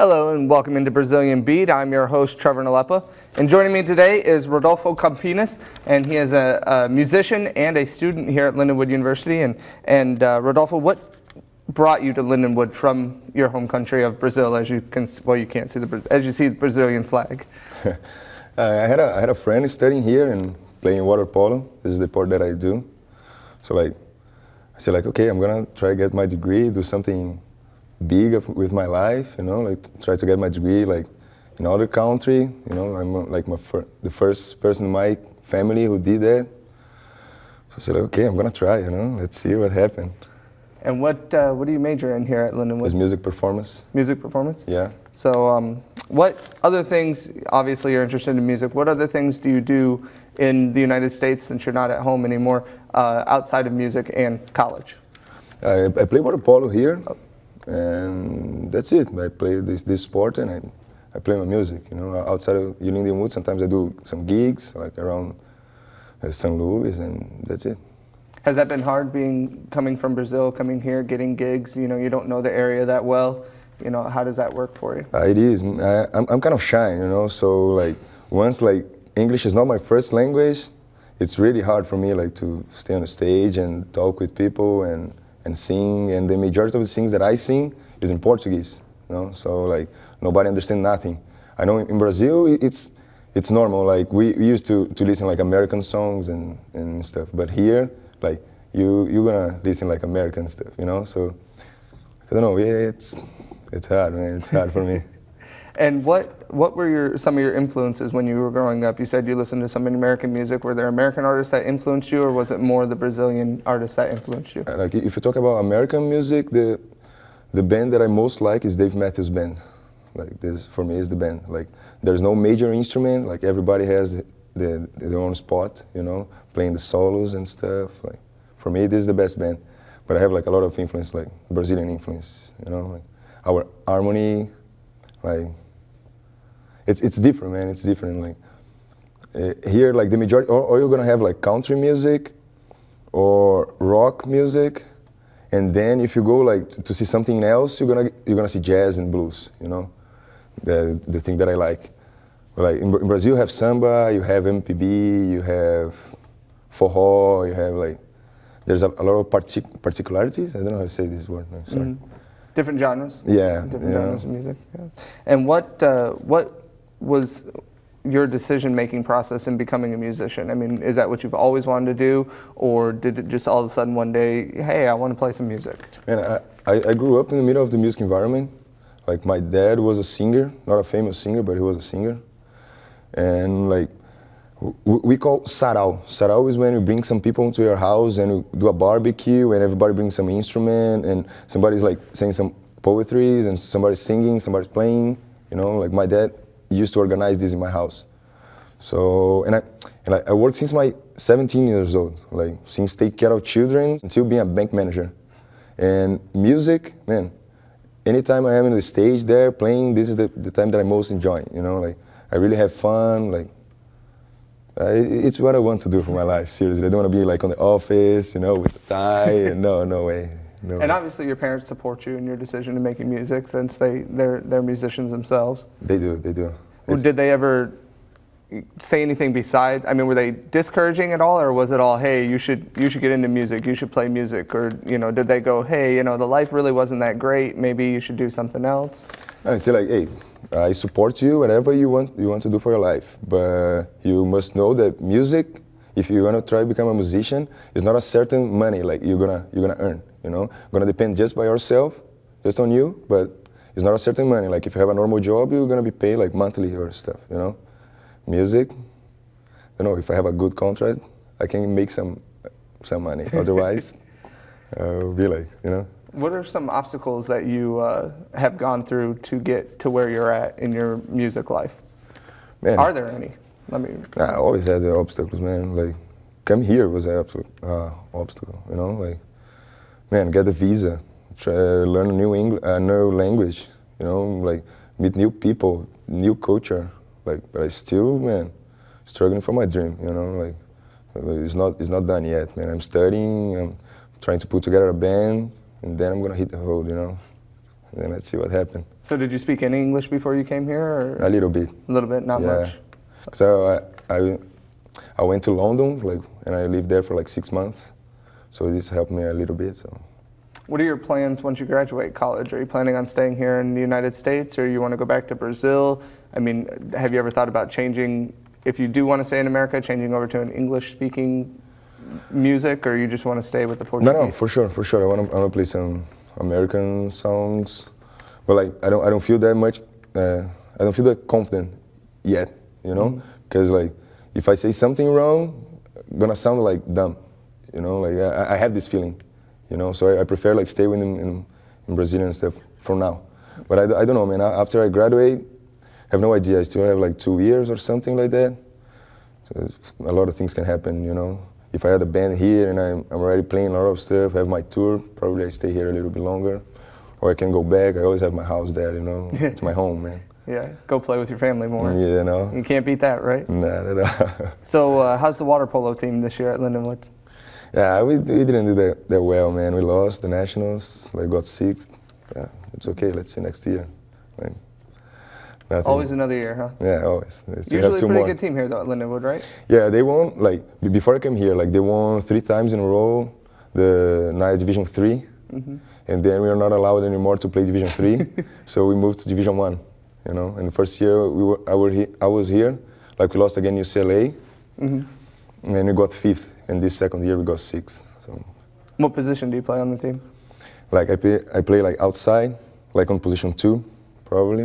Hello and welcome into Brazilian Beat. I'm your host, Trevor Nalepa. And joining me today is Rodolfo Campinas, and he is a musician and a student here at Lindenwood University. And Rodolfo, what brought you to Lindenwood from your home country of Brazil, as you can, well, you can't see as you see the Brazilian flag? I had a friend studying here and playing water polo. This is the sport that I do. So I said okay, I'm gonna try to get my degree, do something big with my life, try to get my degree in another country. I'm the first person in my family who did that. So I said okay, I'm gonna try. Let's see what happens. And what do you major in here at Lindenwood? It's music performance. Music performance? Yeah. So what other things, obviously you're interested in music, what other things do you do in the United States, since you're not at home anymore, outside of music and college? I play water polo here, and that's it. I play this sport and I play my music. Outside of Lindenwood, sometimes I do some gigs around St. Louis, and that's it. Has that been hard, coming from Brazil, coming here, getting gigs? You don't know the area that well. How does that work for you? It is. I'm kind of shy, so once English is not my first language, it's really hard for me to stay on the stage and talk with people and sing. And the majority of the things that I sing is in Portuguese, so nobody understands nothing. I know in Brazil it's normal. We used to listen American songs and stuff, but here you're gonna listen American stuff, so I don't know, it's hard, man, it's hard for me. And what were some of your influences when you were growing up? You said you listened to some American music. Were there American artists that influenced you, or was it more the Brazilian artists that influenced you? If you talk about American music, the band that I most like is Dave Matthews Band. This for me is the band. There's no major instrument, everybody has their own spot, playing the solos and stuff. For me, this is the best band. But I have a lot of influence, Brazilian influence, our harmony, it's different, man. It's different. Here, the majority, or you're gonna have country music or rock music, and then if you go to see something else, you're gonna see jazz and blues, the thing that I like. In Brazil, you have samba, you have MPB, you have forró, you have there's a lot of particularities. I don't know how to say this word. No, sorry. Different genres. Yeah. Different genres of music. Yeah. And what was your decision-making process in becoming a musician? I mean, is that what you've always wanted to do, or did it just all of a sudden one day, hey, I want to play some music? Man, I grew up in the middle of the music environment. My dad was a singer, not a famous singer, but he was a singer. And we call sarau. Sarau is when you bring some people into your house and you do a barbecue and everybody brings some instrument and somebody's saying some poetries and somebody's singing, somebody's playing. My dad used to organize this in my house. So and I worked since my 17 years old, since taking care of children until being a bank manager. And music, man, anytime I am on the stage there playing, this is the time that I most enjoy. I really have fun. It's what I want to do for my life, seriously. I don't want to be on the office, with a tie. No way. No. And obviously your parents support you in your decision to making music, since they're musicians themselves. They do. Well, did they ever say anything beside, were they discouraging at all, or was it all, hey, you should get into music, you should play music, or did they go, hey, the life really wasn't that great, maybe you should do something else? I say hey, I support you, whatever you want to do for your life, but you must know that music, if you want to try to become a musician, is not a certain money you're gonna earn. Gonna depend just by yourself, just on you, but it's not a certain money. If you have a normal job, you're gonna be paid monthly or stuff. Music, if I have a good contract, I can make some money. Otherwise, I'll be What are some obstacles that you have gone through to get to where you're at in your music life? Man, are there any? I always had the obstacles, man. Come here was an obstacle, man, get a visa, try learn a new language, meet new people, new culture. But I still, man, struggling for my dream, it's not done yet, man. I'm studying, I'm trying to put together a band, and then I'm gonna hit the road, and then let's see what happens. So did you speak any English before you came here? Or? A little bit. A little bit, not much. So I went to London, and I lived there for like 6 months. So this helped me a little bit. So. What are your plans once you graduate college? Are you planning on staying here in the United States, or you want to go back to Brazil? I mean, have you ever thought about changing, if you do want to stay in America, changing over to an English-speaking music, or you just want to stay with the Portuguese? No, for sure. I want to play some American songs, but like I don't feel that much. I don't feel that confident yet, you know, because like if I say something wrong, I'm gonna sound like dumb, you know. Like I have this feeling, you know. So I prefer like stay in Brazilian stuff for now. But I don't know, man. After I graduate, I have no idea. I still have like 2 years or something like that. So a lot of things can happen, you know. If I had a band here and I'm already playing a lot of stuff, have my tour, probably I stay here a little bit longer. Or I can go back. I always have my house there, you know. It's my home, man. Yeah, go play with your family more. Yeah, you know. You can't beat that, right? Not at all. So how's the water polo team this year at Lindenwood? Yeah, we didn't do that well, man. We lost the nationals, like got 6th. Yeah, it's okay. Let's see next year. Like, nothing. Always another year, huh? Yeah, always. Usually have 2 a pretty more. good team here, though, at Lindenwood, right? Yeah, they won, like, before I came here, like, they won 3 times in a row, the Night Division 3. And then we are not allowed anymore to play Division 3. So we moved to Division 1, you know. And the first year I was here, like, we lost again UCLA. And we got 5th. And this second year we got 6th. So. What position do you play on the team? Like, I play like outside, like on position 2, probably.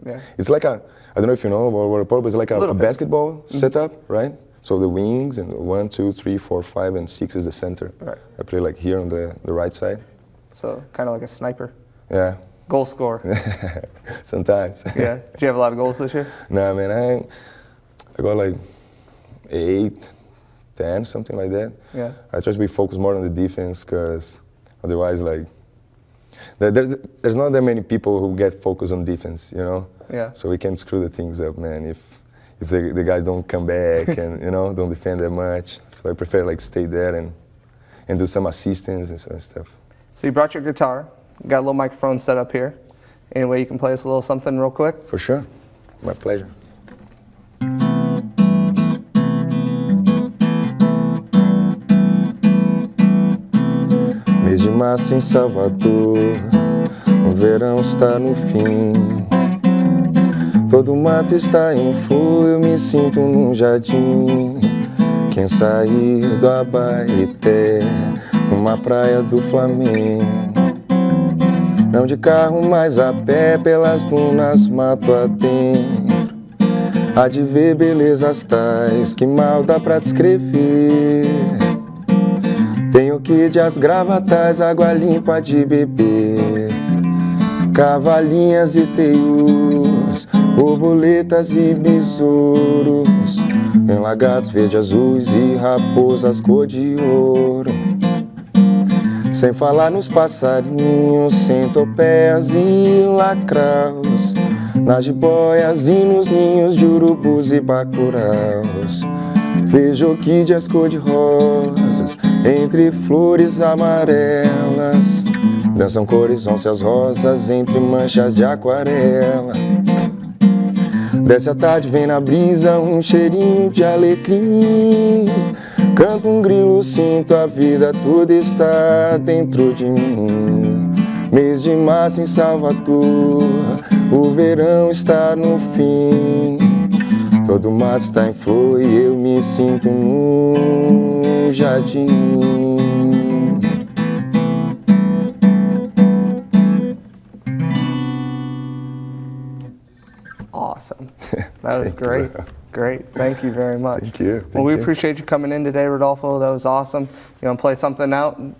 Yeah. It's like I don't know if you know about water polo, but it's like a basketball setup, right? So the wings and 1, 2, 3, 4, 5, and 6 is the center. Right. I play like here on the right side. So kind of like a sniper. Yeah. Goal scorer. Sometimes. Yeah. Did you have a lot of goals this year? Nah, man, I got like 8, 10, something like that. Yeah. I try to be focused more on the defense, because otherwise, like, there's not that many people who get focused on defense, you know. Yeah. So we can screw the things up, man, if the guys don't come back and, you know, don't defend that much. So I prefer like stay there and do some assistance and some stuff. So you brought your guitar, got a little microphone set up here. Any way you can play us a little something real quick? For sure. My pleasure. Mês de março em Salvador, o verão está no fim. Todo mato está em flor, eu me sinto num jardim. Quem sair do Abaeté, numa praia do Flamengo. Não de carro, mas a pé, pelas dunas mato adentro. Há de ver belezas tais que mal dá pra descrever. Tenho que de as gravatais, água limpa de beber. Cavalinhas e teius, borboletas e besouros, em lagartos verde azuis e raposas cor de ouro. Sem falar nos passarinhos, centopeias e lacraus, nas jiboias e nos ninhos de urubus e bacuraus. Vejo orquídeas cor-de-rosas entre flores amarelas, dançam cores ósseas rosas entre manchas de aquarela. Desce a tarde, vem na brisa um cheirinho de alecrim. Canto um grilo, sinto a vida, tudo está dentro de mim. Mês de março em Salvador, o verão está no fim. Todo mato está em flor e eu me sinto num jardim. Awesome. That was great. Great. Thank you very much. Thank you. Well, we appreciate you coming in today, Rodolfo. That was awesome. You want to play something out? A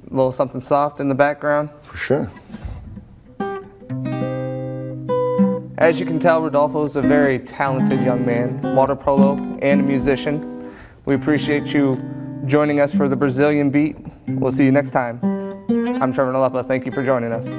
little something soft in the background? For sure. As you can tell, Rodolfo is a very talented young man, water polo and a musician. We appreciate you joining us for the Brazilian Beat. We'll see you next time. I'm Trevor Nalepa. Thank you for joining us.